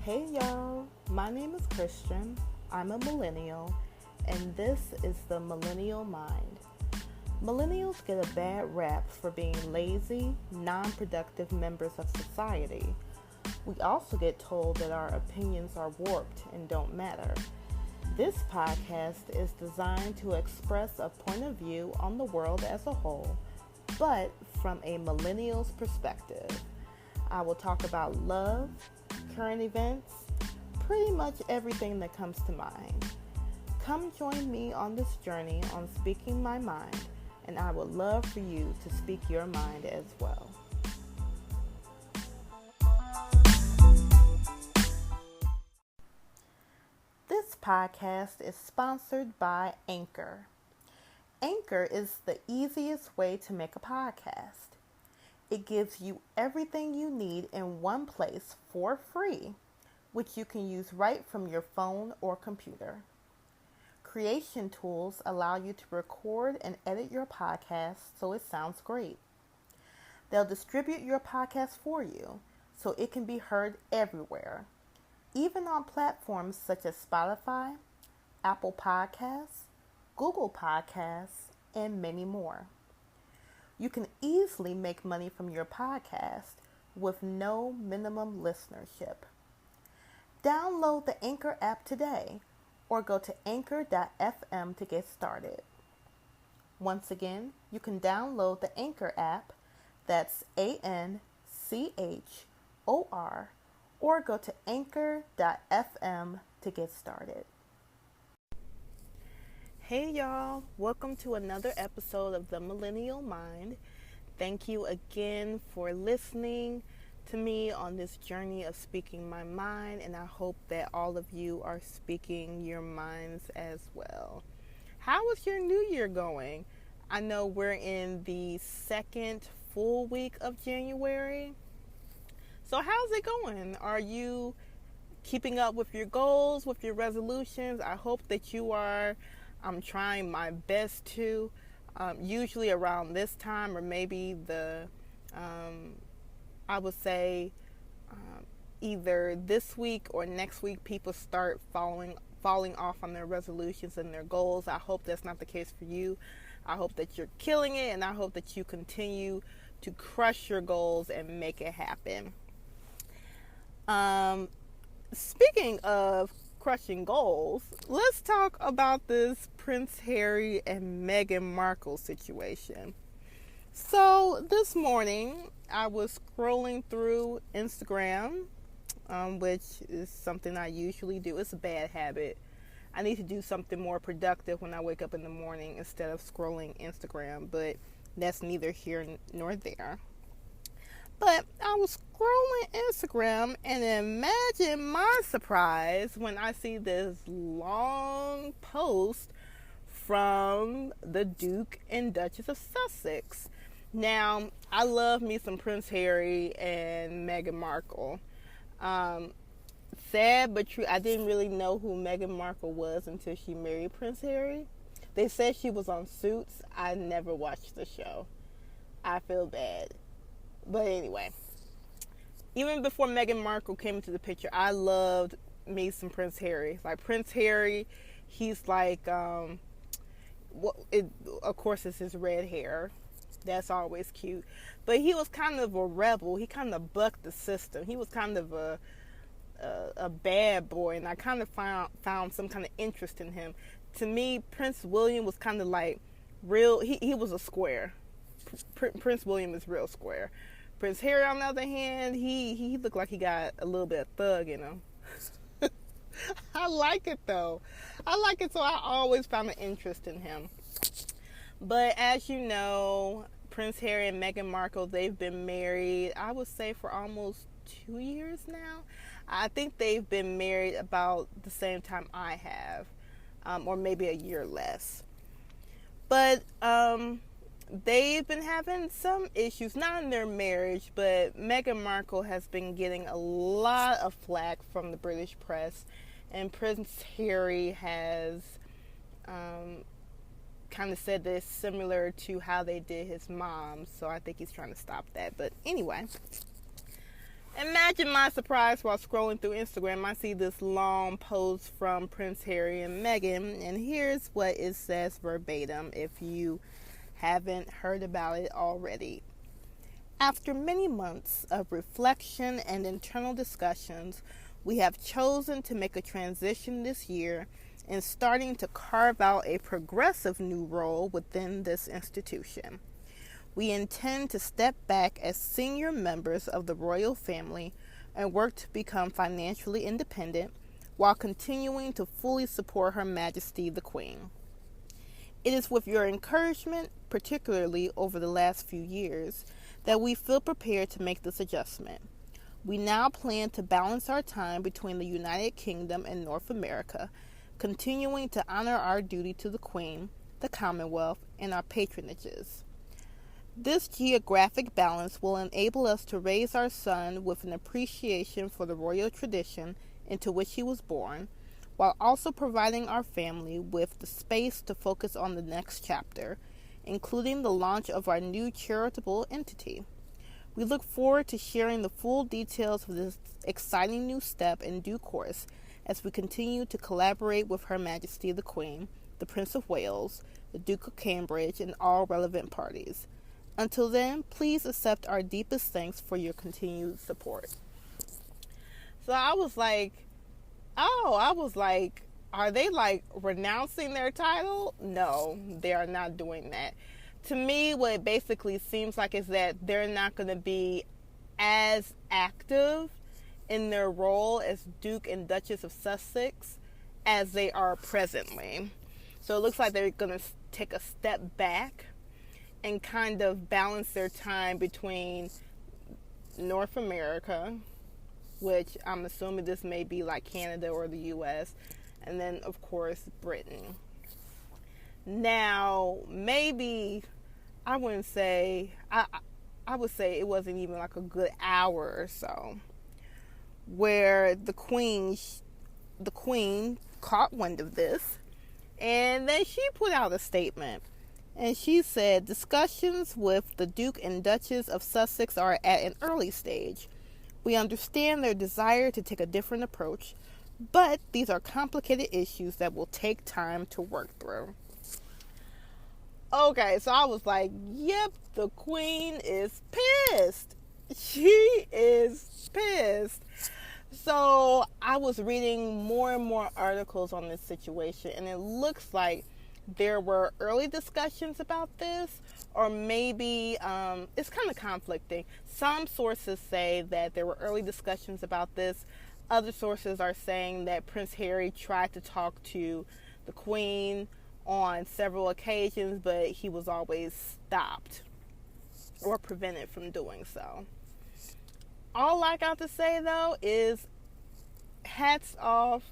Hey y'all, my name is Christian. I'm a millennial, and this is the Millennial Mind. Millennials get a bad rap for being lazy, non-productive members of society. We also get told that our opinions are warped and don't matter. This podcast is designed to express a point of view on the world as a whole, but from a millennial's perspective. I will talk about love, current events, pretty much everything that comes to mind. Come join me on this journey on speaking my mind, and I would love for you to speak your mind as well. This podcast is sponsored by Anchor. Anchor is the easiest way to make a podcast. It gives you everything you need in one place for free, which you can use right from your phone or computer. Creation tools allow you to record and edit your podcast so it sounds great. They'll distribute your podcast for you so it can be heard everywhere, even on platforms such as Spotify, Apple Podcasts, Google Podcasts, and many more. You can easily make money from your podcast with no minimum listenership. Download the Anchor app today or go to anchor.fm to get started. Once again, you can download the Anchor app, that's ANCHOR, or go to anchor.fm to get started. Hey y'all, welcome to another episode of The Millennial Mind. Thank you again for listening to me on this journey of speaking my mind, and I hope that all of you are speaking your minds as well. How is your new year going? I know we're in the second full week of January. So how's it going? Are you keeping up with your goals, with your resolutions? I hope that you are. I'm trying my best to. Usually around this time, or maybe I would say either this week or next week, people start falling off on their resolutions and their goals. I hope that's not the case for you. I hope that you're killing it, and I hope that you continue to crush your goals and make it happen. Speaking of crushing goals, let's talk about this Prince Harry and Meghan Markle situation. So this morning I was scrolling through Instagram, which is something I usually do. It's a bad habit. I need to do something more productive when I wake up in the morning instead of scrolling Instagram, but that's neither here nor there. But I was scrolling Instagram, and imagine my surprise when I see this long post from the Duke and Duchess of Sussex. Now, I love me some Prince Harry and Meghan Markle. Sad but true, I didn't really know who Meghan Markle was until she married Prince Harry. They said she was on Suits. I never watched the show. I feel bad. But anyway, even before Meghan Markle came into the picture, I loved me some Prince Harry. Like Prince Harry, he's like, of course it's his red hair. That's always cute. But he was kind of a rebel. He kind of bucked the system. He was kind of a bad boy, and I kind of found some kind of interest in him. To me, Prince William was kind of like real. He was a square. Prince William is real square. Prince Harry, on the other hand, he looked like he got a little bit of thug in him. I like it though. I like it, so I always found an interest in him. But as you know, Prince Harry and Meghan Markle, they've been married, I would say, for almost 2 years now. I think they've been married about the same time I have, or maybe a year less. But they've been having some issues, not in their marriage, but Meghan Markle has been getting a lot of flack from the British press, and Prince Harry has kind of said this similar to how they did his mom, so I think he's trying to stop that. But anyway, Imagine my surprise while scrolling through Instagram. I see this long post from Prince Harry and Meghan, and here's what it says verbatim if you haven't heard about it already. After many months of reflection and internal discussions, we have chosen to make a transition this year in starting to carve out a progressive new role within this institution. We intend to step back as senior members of the royal family and work to become financially independent while continuing to fully support Her Majesty the Queen. It is with your encouragement, particularly over the last few years, that we feel prepared to make this adjustment. We now plan to balance our time between the United Kingdom and North America, continuing to honor our duty to the Queen, the Commonwealth, and our patronages. This geographic balance will enable us to raise our son with an appreciation for the royal tradition into which he was born, while also providing our family with the space to focus on the next chapter, including the launch of our new charitable entity. We look forward to sharing the full details of this exciting new step in due course as we continue to collaborate with Her Majesty the Queen, the Prince of Wales, the Duke of Cambridge, and all relevant parties. Until then, please accept our deepest thanks for your continued support. So I was like, are they like renouncing their title? No, they are not doing that. To me, what it basically seems like is that they're not going to be as active in their role as Duke and Duchess of Sussex as they are presently. So it looks like they're going to take a step back and kind of balance their time between North America, which I'm assuming this may be like Canada or the US, and then of course Britain. Now, maybe I wouldn't say, I would say it wasn't even like a good hour or so where the queen caught wind of this, and then she put out a statement. And she said, discussions with the Duke and Duchess of Sussex are at an early stage. We understand their desire to take a different approach, but these are complicated issues that will take time to work through. Okay, so I was like, yep, the Queen is pissed. She is pissed. So I was reading more and more articles on this situation, and it looks like there were early discussions about this, or maybe it's kind of conflicting. Some sources say that there were early discussions about this. Other sources are saying that Prince Harry tried to talk to the Queen on several occasions, but he was always stopped or prevented from doing so. All I got to say, though, is hats off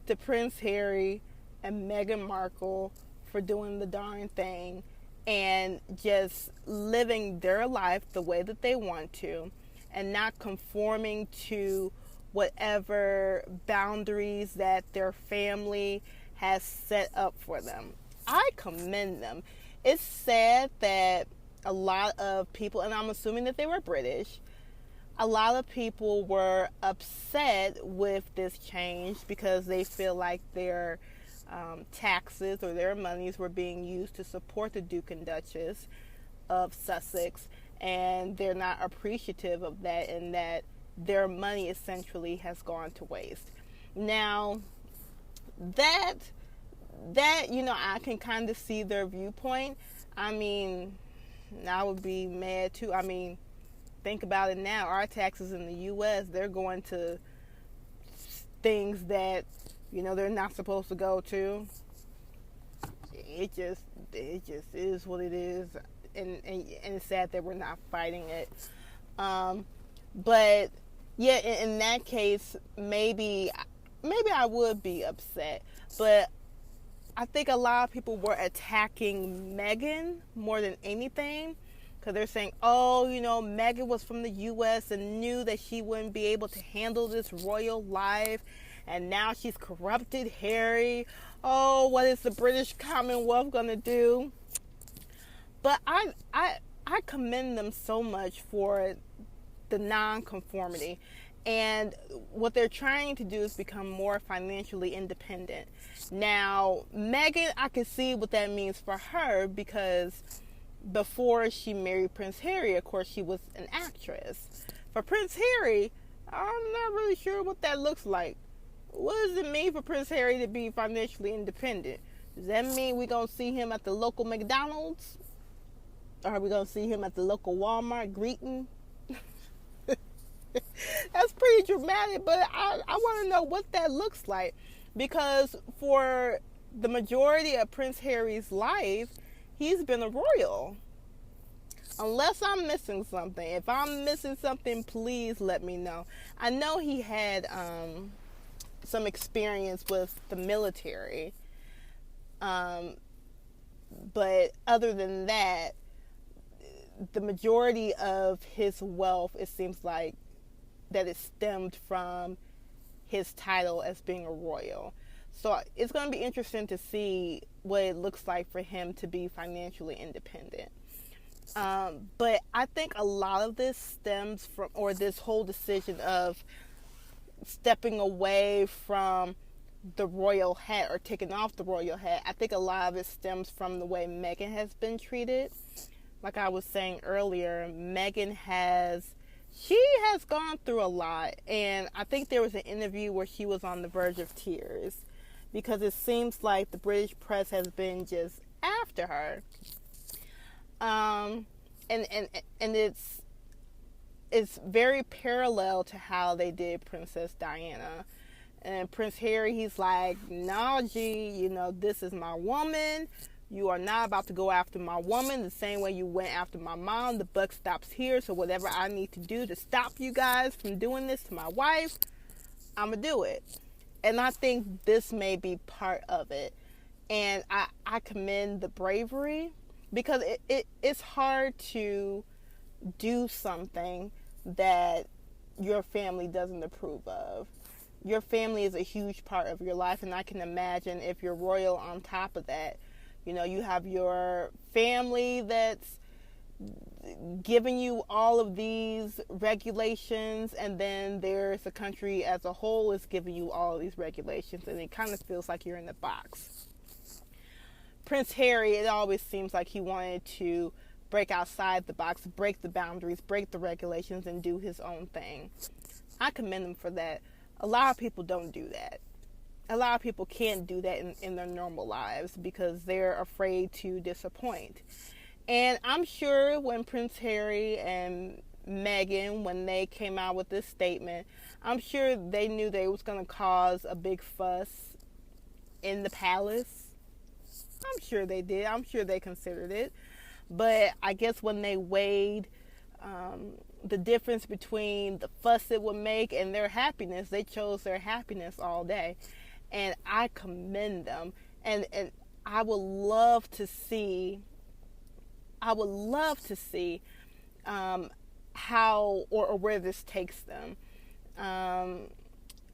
to Prince Harry and Meghan Markle for doing the darn thing and just living their life the way that they want to and not conforming to whatever boundaries that their family has set up for them. I commend them. It's sad that a lot of people, and I'm assuming that they were British, a lot of people were upset with this change because they feel like their taxes or their monies were being used to support the Duke and Duchess of Sussex, and they're not appreciative of that, and that their money essentially has gone to waste. Now, that I can kind of see their viewpoint. I mean, I would be mad too. I mean, think about it now. Our taxes in the U.S., they're going to things that, they're not supposed to go to. It just is what it is. And it's sad that we're not fighting it. But, yeah, in that case, maybe I would be upset. But I think a lot of people were attacking Meghan more than anything, because they're saying, Meghan was from the U.S. and knew that she wouldn't be able to handle this royal life, and now she's corrupted Harry. Oh, what is the British Commonwealth going to do? But I commend them so much for the non-conformity. And what they're trying to do is become more financially independent. Now, Meghan, I can see what that means for her, because before she married Prince Harry, of course, she was an actress. For Prince Harry, I'm not really sure what that looks like. What does it mean for Prince Harry to be financially independent? Does that mean we're going to see him at the local McDonald's? Or are we going to see him at the local Walmart greeting? That's pretty dramatic, but I want to know what that looks like. Because for the majority of Prince Harry's life, he's been a royal. Unless I'm missing something. If I'm missing something, please let me know. I know he had some experience with the military. But other than that, the majority of his wealth, it seems like, that it stemmed from his title as being a royal. So it's going to be interesting to see what it looks like for him to be financially independent. But I think a lot of this stems from, or this whole decision of stepping away from the royal hat or taking off the royal hat, I think a lot of it stems from the way Meghan has been treated. Like I was saying earlier, Meghan has gone through a lot, and I think there was an interview where she was on the verge of tears because it seems like the British press has been just after her. And it's very parallel to how they did Princess Diana. And Prince Harry, he's like, "No, G, this is my woman. You are not about to go after my woman the same way you went after my mom. The buck stops here. So whatever I need to do to stop you guys from doing this to my wife, I'm going to do it." And I think this may be part of it. And I commend the bravery, because it's hard to do something that your family doesn't approve of. Your family is a huge part of your life, and I can imagine if you're royal on top of that. You have your family that's giving you all of these regulations, and then there's the country as a whole is giving you all of these regulations, and it kind of feels like you're in the box. Prince Harry, it always seems like he wanted to break outside the box, break the boundaries, break the regulations, and do his own thing. I commend him for that. A lot of people don't do that. A lot of people can't do that in their normal lives because they're afraid to disappoint. And I'm sure when Prince Harry and Meghan, when they came out with this statement, I'm sure they knew they was going to cause a big fuss in the palace. I'm sure they did. I'm sure they considered it. But I guess when they weighed the difference between the fuss it would make and their happiness, they chose their happiness all day. And I commend them. And I would love to see how or where this takes them.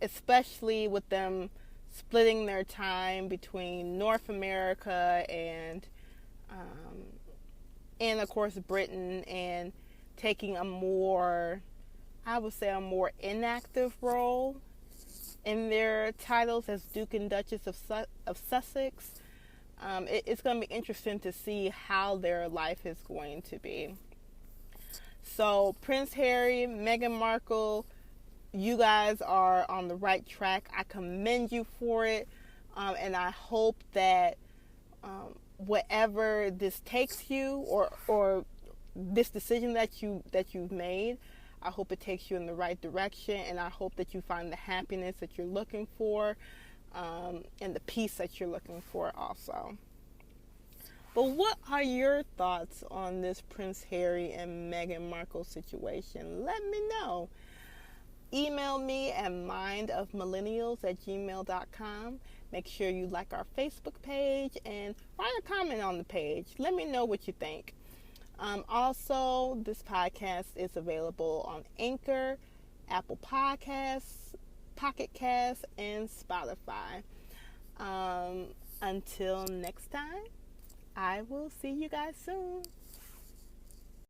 Especially with them splitting their time between North America and of course Britain, and taking a more inactive role in their titles as Duke and Duchess of Sussex. It's going to be interesting to see how their life is going to be. So Prince Harry, Meghan Markle, you guys are on the right track. I commend you for it, and I hope that whatever this takes you, or this decision that you've made, I hope it takes you in the right direction, and I hope that you find the happiness that you're looking for, and the peace that you're looking for also. But what are your thoughts on this Prince Harry and Meghan Markle situation? Let me know. Email me at mindofmillennials@gmail.com. Make sure you like our Facebook page and write a comment on the page. Let me know what you think. Also, this podcast is available on Anchor, Apple Podcasts, Pocket Casts, and Spotify. Until next time, I will see you guys soon.